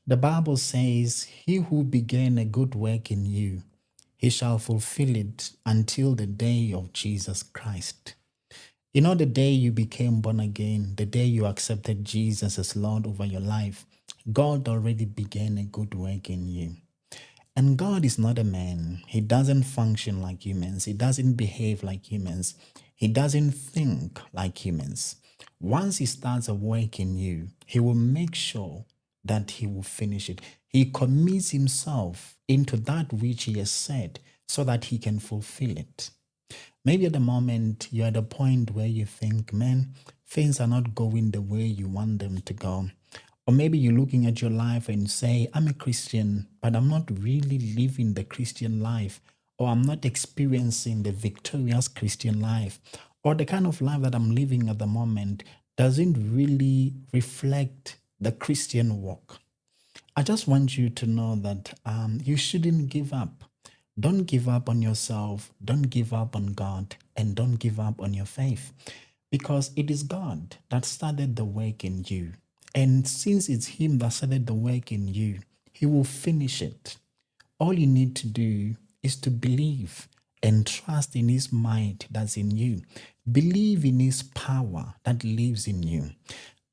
The Bible says, "He who began a good work in you, he shall fulfill it until the day of Jesus Christ." You know, the day you became born again, the day you accepted Jesus as Lord over your life, God already began a good work in you. And God is not a man. He doesn't function like humans. He doesn't behave like humans. He doesn't think like humans. Once He starts a work in you, He will make sure that He will finish it. He commits Himself into that which He has said so that He can fulfill it. Maybe at the moment you're at a point where you think, man, things are not going the way you want them to go. Or maybe you're looking at your life and say, I'm a Christian, but I'm not really living the Christian life, or I'm not experiencing the victorious Christian life, or the kind of life that I'm living at the moment doesn't really reflect the Christian walk. I just want you to know that you shouldn't give up. Don't give up on yourself. Don't give up on God. And don't give up on your faith. Because it is God that started the work in you. And since it's Him that started the work in you, He will finish it. All you need to do is to believe and trust in His might that's in you. Believe in His power that lives in you.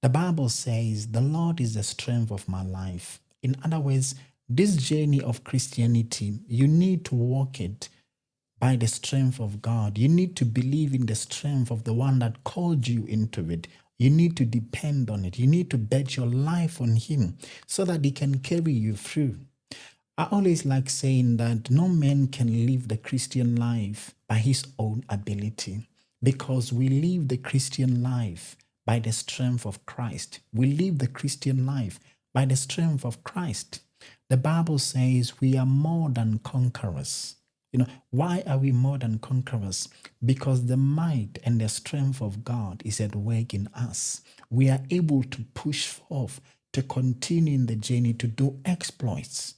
The Bible says, the Lord is the strength of my life. In other words, this journey of Christianity, you need to walk it by the strength of God. You need to believe in the strength of the one that called you into it. You need to depend on it. You need to bet your life on Him so that He can carry you through. I always like saying that no man can live the Christian life by his own ability, because we live the Christian life by the strength of Christ. We live the Christian life by the strength of Christ. The Bible says we are more than conquerors. Why are we more than conquerors? Because the might and the strength of God is at work in us. We are able to push forth, to continue in the journey, to do exploits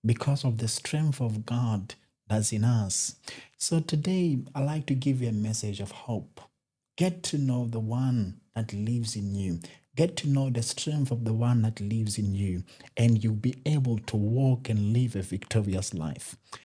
because of the strength of God that's in us. So today, I like to give you a message of hope. Get to know the one that lives in you. Get to know the strength of the one that lives in you, and you'll be able to walk and live a victorious life.